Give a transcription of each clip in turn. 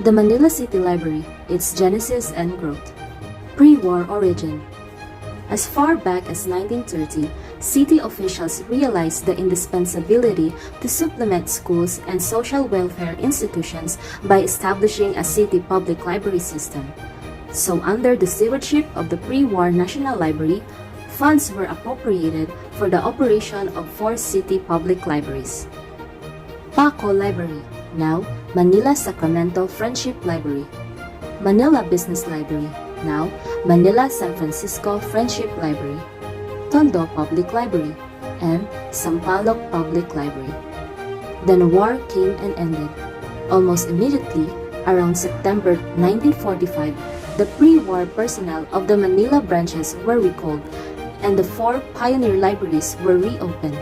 The Manila City Library, its genesis and growth. Pre-war origin. As far back as 1930, city officials realized the indispensability to supplement schools and social welfare institutions by establishing a city public library system. So under the stewardship of the pre-war National Library, funds were appropriated for the operation of 4 city public libraries. Paco Library, now Manila Sacramento Friendship Library. Manila Business Library, now Manila San Francisco Friendship Library. Tondo Public Library, and Sampaloc Public Library. Then war came and ended. Almost immediately, around September 1945, the pre-war personnel of the Manila branches were recalled and the 4 pioneer libraries were reopened.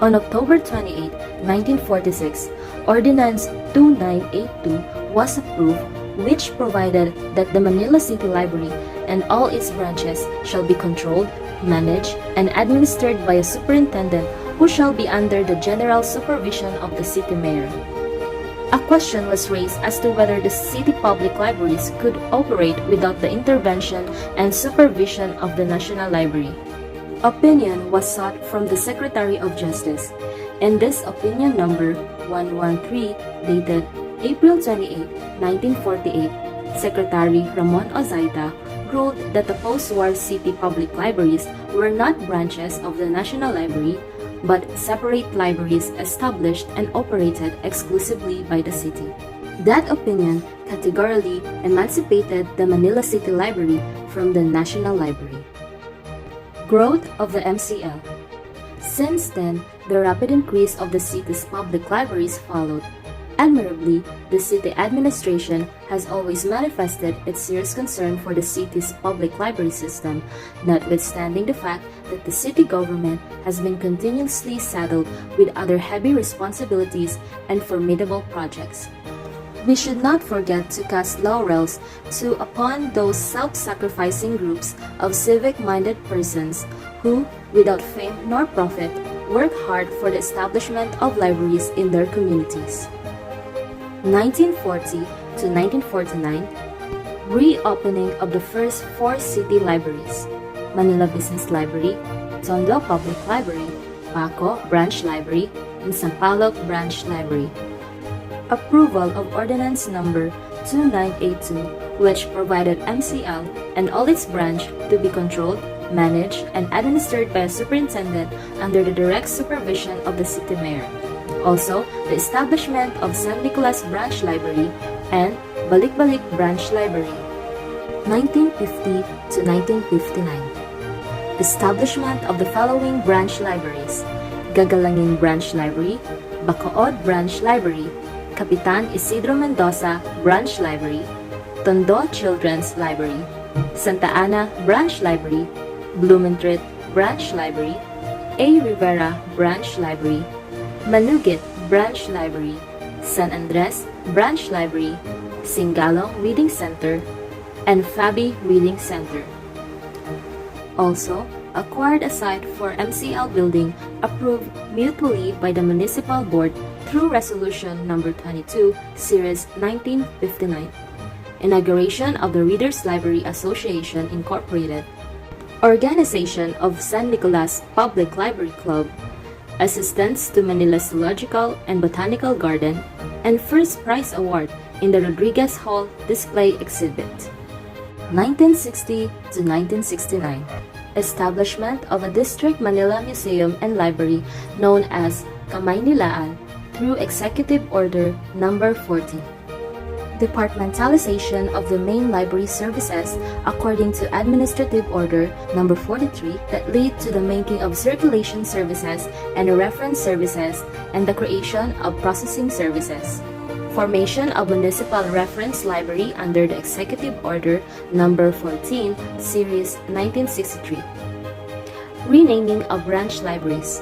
On October 28, 1946, Ordinance 2982 was approved, which provided that the Manila City Library and all its branches shall be controlled, managed, and administered by a superintendent who shall be under the general supervision of the city mayor. A question was raised as to whether the city public libraries could operate without the intervention and supervision of the National Library. Opinion was sought from the Secretary of Justice, and this opinion number 113, dated April 28, 1948, Secretary Ramon Ozaita ruled that the post-war city public libraries were not branches of the National Library, but separate libraries established and operated exclusively by the city. That opinion categorically emancipated the Manila City Library from the National Library. Growth of the MCL. Since then, the rapid increase of the city's public libraries followed. Admirably, the city administration has always manifested its serious concern for the city's public library system, notwithstanding the fact that the city government has been continuously saddled with other heavy responsibilities and formidable projects. We should not forget to cast laurels upon those self-sacrificing groups of civic-minded persons who, without fame nor profit, work hard for the establishment of libraries in their communities. 1940 to 1949, reopening of the first 4 city libraries: Manila Business Library, Tondo Public Library, Paco Branch Library, and Sampaloc Branch Library. Approval of Ordinance Number 2982, which provided MCL and all its branch to be controlled, managed, and administered by a superintendent under the direct supervision of the city mayor. Also, the establishment of San Nicolas Branch Library and Balik-Balik Branch Library. 1950 to 1959. Establishment of the following branch libraries: Gagalangin Branch Library, Bacood Branch Library, Capitan Isidro Mendoza Branch Library, Tondo Children's Library, Santa Ana Branch Library, Blumentritt Branch Library, A. Rivera Branch Library, Manugit Branch Library, San Andres Branch Library, Singalong Reading Center, and Fabi Reading Center. Also, acquired a site for MCL building approved mutually by the Municipal Board through Resolution Number 22, Series 1959. Inauguration of the Readers Library Association Incorporated. Organization of San Nicolas Public Library Club. Assistance to Manila's Zoological and Botanical Garden, and First Prize Award in the Rodriguez Hall Display Exhibit. 1960 to 1969. Establishment of a District Manila Museum and Library known as Kamaynilaan through Executive Order Number 40. Departmentalization of the main library services according to Administrative Order Number 43 that lead to the making of circulation services and reference services and the creation of processing services. Formation of Municipal Reference Library under the Executive Order Number 14, Series 1963. Renaming of branch libraries: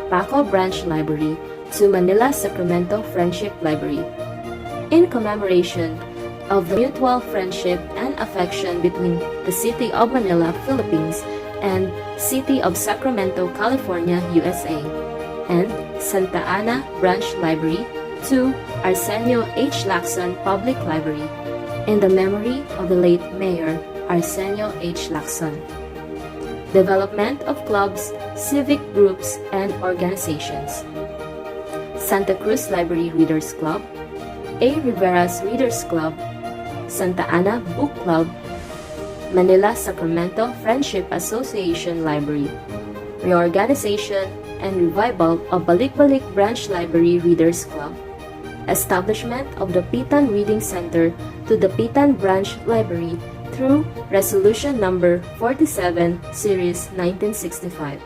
Paco Branch Library to Manila Sacramento Friendship Library. In commemoration of the mutual friendship and affection between the City of Manila, Philippines, and City of Sacramento, California, USA, and Santa Ana Branch Library to Arsenio H. Lacson Public Library, in the memory of the late Mayor Arsenio H. Lacson. Development of clubs, civic groups, and organizations. Santa Cruz Library Readers Club, A. Rivera's Readers Club, Santa Ana Book Club, Manila Sacramento Friendship Association Library, reorganization and revival of Balik-Balik Branch Library Readers Club, establishment of the Pitan Reading Center to the Pitan Branch Library through Resolution Number 47, Series 1965.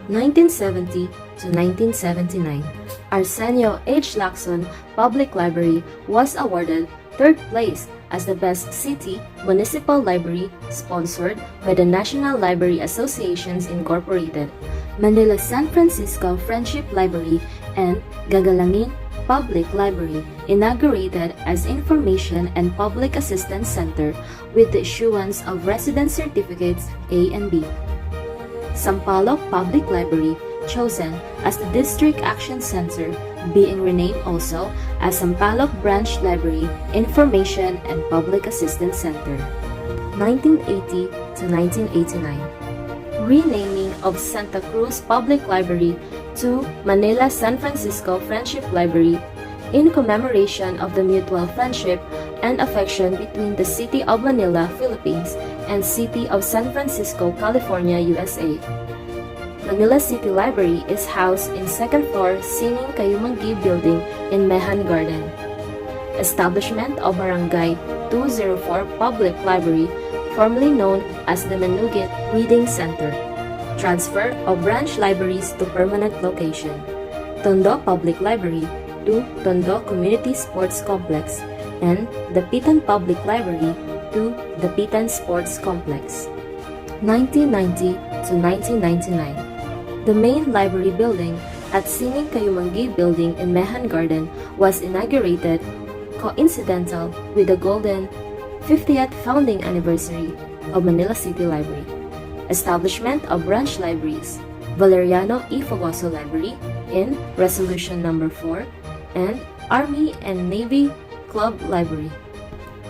1970 to 1979, Arsenio H. Lacson Public Library was awarded third place as the best city municipal library, sponsored by the National Library Associations Incorporated, Manila San Francisco Friendship Library, and Gagalangin Public Library, inaugurated as Information and Public Assistance Center with the issuance of resident certificates A and B. Sampaloc Public Library, chosen as the District Action Center, being renamed also as Sampaloc Branch Library, Information and Public Assistance Center. 1980 to 1989. Renaming of Santa Cruz Public Library to Manila San Francisco Friendship Library in commemoration of the mutual friendship and affection between the City of Manila, Philippines, and City of San Francisco, California, USA. Manila City Library is housed in second floor Sining Kayumanggi Building in Mehan Garden. Establishment of Barangay 204 Public Library, formerly known as the Manugit Reading Center. Transfer of branch libraries to permanent location. Tondo Public Library to Tondo Community Sports Complex, and the Pitan Public Library to the Pitan Sports Complex. 1990 to 1999. The main library building at Sining Kayumanggi Building in Mehan Garden was inaugurated, coincidental with the golden 50th founding anniversary of Manila City Library. Establishment of branch libraries, Valeriano E. Fogoso Library in Resolution Number 4, and Army and Navy Club Library.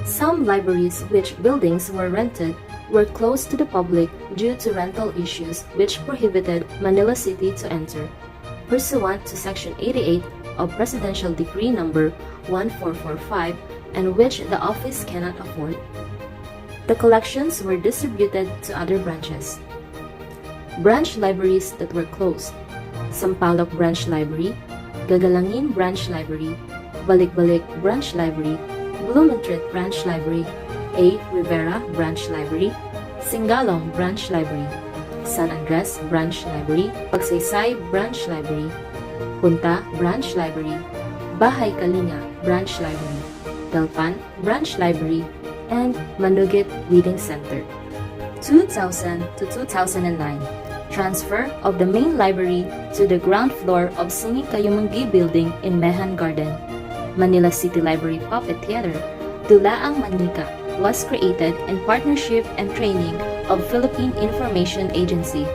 Some libraries which buildings were rented were closed to the public due to rental issues which prohibited Manila City to enter, pursuant to Section 88 of Presidential Decree Number 1445, and which the office cannot afford. The collections were distributed to other branches. Branch libraries that were closed: Sampaloc Branch Library, Gagalangin Branch Library, Balik-Balik Branch Library, Blumentritt Branch Library, A. Rivera Branch Library, Singalong Branch Library, San Andres Branch Library, Pagsaysay Branch Library, Punta Branch Library, Bahay Kalinga Branch Library, Telpan Branch Library, and Manugit Reading Center. 2000 to 2009. Transfer of the main library to the ground floor of Sining Kayumanggi Building in Mehan Garden. Manila City Library Puppet Theater, Dulaang Manika, was created in partnership and training of Philippine Information Agency.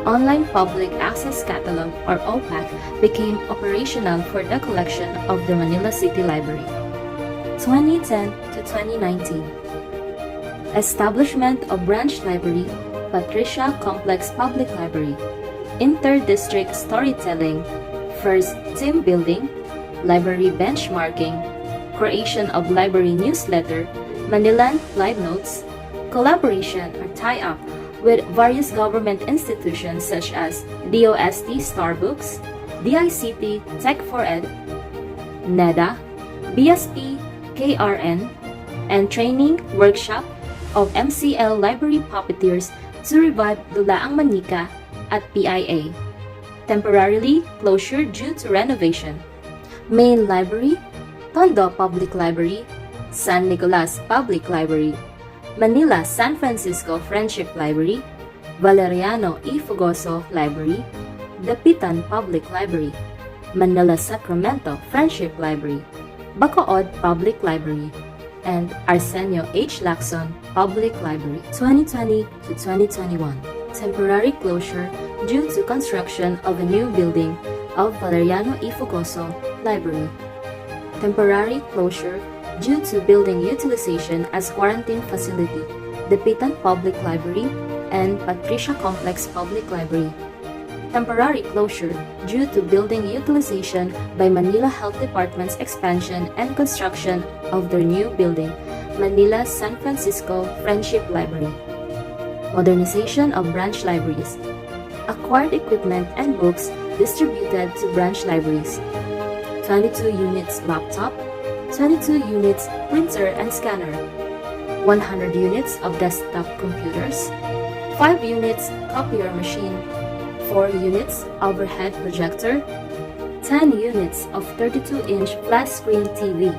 Online Public Access Catalog, or OPAC, became operational for the collection of the Manila City Library. 2010 to 2019. Establishment of Branch Library, Patricia Complex Public Library, Inter-District Storytelling, First Team Building, Library Benchmarking, Creation of Library Newsletter, Manilan Live Notes, collaboration or tie-up with various government institutions such as DOST Starbooks, DICT Tech for Ed, NEDA, BSP, KRN, and training workshop of MCL Library Puppeteers to revive Dulaang Manika at PIA. Temporarily closure due to renovation. Main Library, Tondo Public Library, San Nicolas Public Library, Manila San Francisco Friendship Library, Valeriano E. Fogoso Library, the Pitan Public Library, Manila Sacramento Friendship Library, Bacood Public Library, and Arsenio H. Lacson Public Library. 2020 to 2021. Temporary closure due to construction of a new building of Valeriano E. Fogoso Library. Temporary closure due to building utilization as quarantine facility, the Pitan Public Library and Patricia Complex Public Library. Temporary closure due to building utilization by Manila Health Department's expansion and construction of their new building, Manila San Francisco Friendship Library. Modernization of branch libraries. Acquired equipment and books distributed to branch libraries. 22 units laptop, 22 units printer and scanner, 100 units of desktop computers, 5 units copier machine, 4 units overhead projector, 10 units of 32-inch flat screen TV,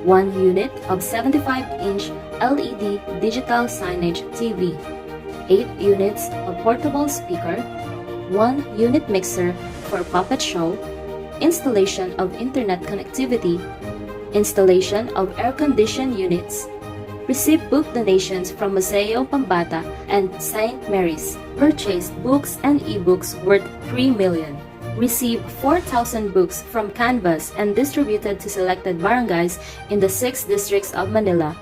1 unit of 75-inch LED digital signage TV, 8 units of portable speaker, 1 unit mixer for puppet show, installation of internet connectivity, installation of air-conditioned units, received book donations from Museo Pambata and St. Mary's, purchased books and e-books worth 3 million, received 4,000 books from Canvas and distributed to selected barangays in the 6 districts of Manila.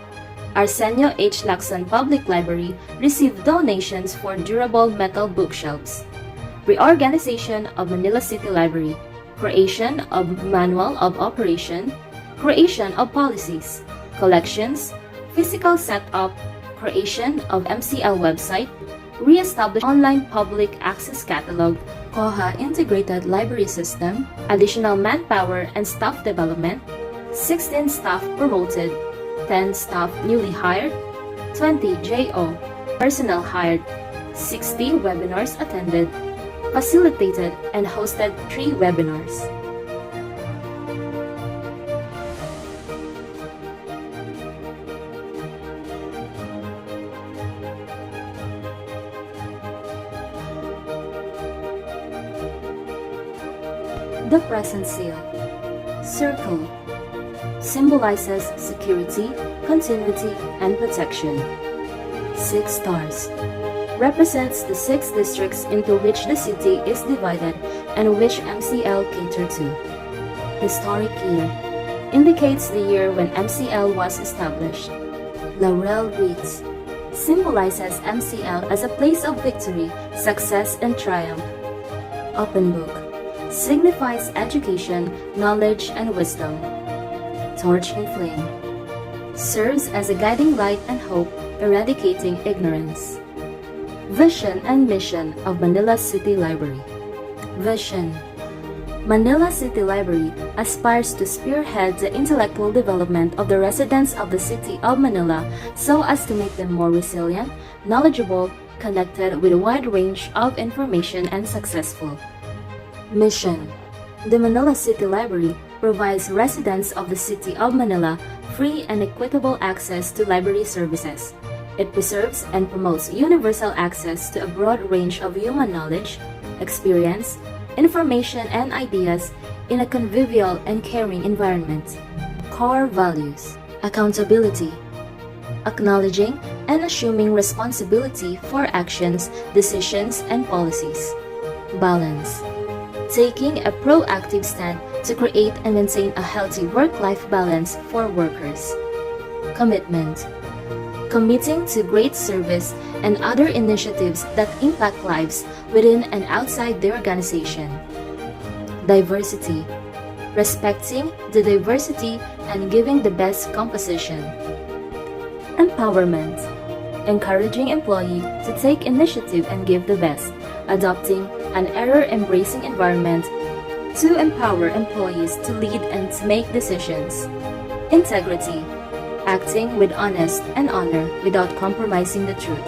Arsenio H. Lacson Public Library received donations for durable metal bookshelves. Reorganization of Manila City Library, creation of Manual of Operation, creation of policies, collections, physical setup, creation of MCL website, re-establish online public access catalog, COHA integrated library system, additional manpower and staff development, 16 staff promoted, 10 staff newly hired, 20 JO personnel hired, 60 webinars attended, facilitated and hosted 3 webinars. The present seal. Circle. Symbolizes security, continuity, and protection. 6 stars. Represents the 6 districts into which the city is divided and which MCL cater to. Historic year. Indicates the year when MCL was established. Laurel wreaths. Symbolizes MCL as a place of victory, success, and triumph. Open book. Signifies education, knowledge, and wisdom. Torch in flame. Serves as a guiding light and hope, eradicating ignorance. Vision and mission of Manila City Library. Vision. Manila City Library aspires to spearhead the intellectual development of the residents of the city of Manila so as to make them more resilient, knowledgeable, connected with a wide range of information, and successful. Mission. The Manila City Library provides residents of the city of Manila free and equitable access to library services. It preserves and promotes universal access to a broad range of human knowledge, experience, information, and ideas in a convivial and caring environment. Core values. Accountability. Acknowledging and assuming responsibility for actions, decisions, and policies. Balance. Taking a proactive stand to create and maintain a healthy work-life balance for workers. Commitment. Committing to great service and other initiatives that impact lives within and outside the organization. Diversity. Respecting the diversity and giving the best composition. Empowerment. Encouraging employee to take initiative and give the best, adopting an error-embracing environment to empower employees to lead and to make decisions. Integrity. Acting with honest and honor without compromising the truth.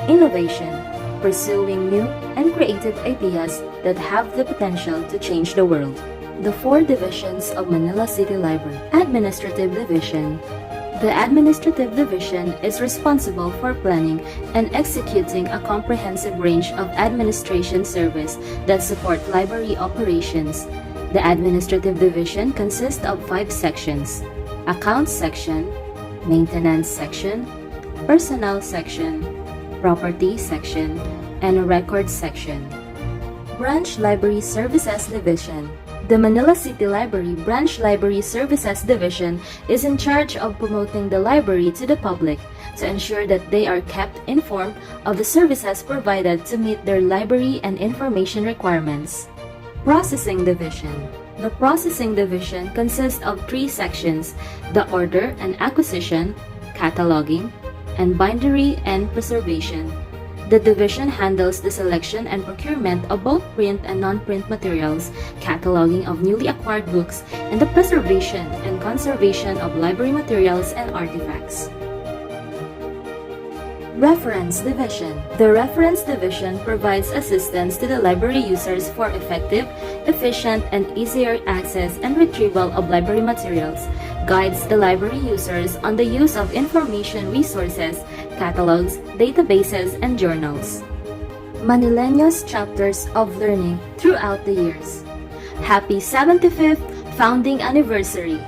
Innovation. Pursuing new and creative ideas that have the potential to change the world. The 4 divisions of Manila City Library. Administrative Division. The Administrative Division is responsible for planning and executing a comprehensive range of administration service that support library operations. The Administrative Division consists of 5 sections: Accounts Section, Maintenance Section, Personnel Section, Property Section, and Records Section. Branch Library Services Division. The Manila City Library Branch Library Services Division is in charge of promoting the library to the public to ensure that they are kept informed of the services provided to meet their library and information requirements. Processing Division. The Processing Division consists of three sections: the order and acquisition, cataloging, and bindery and preservation. The division handles the selection and procurement of both print and non-print materials, cataloging of newly acquired books, and the preservation and conservation of library materials and artifacts. Reference Division. The Reference Division provides assistance to the library users for effective, efficient, and easier access and retrieval of library materials, guides the library users on the use of information resources, catalogs, databases, and journals. Manileños Chapters of Learning throughout the years. Happy 75th Founding Anniversary!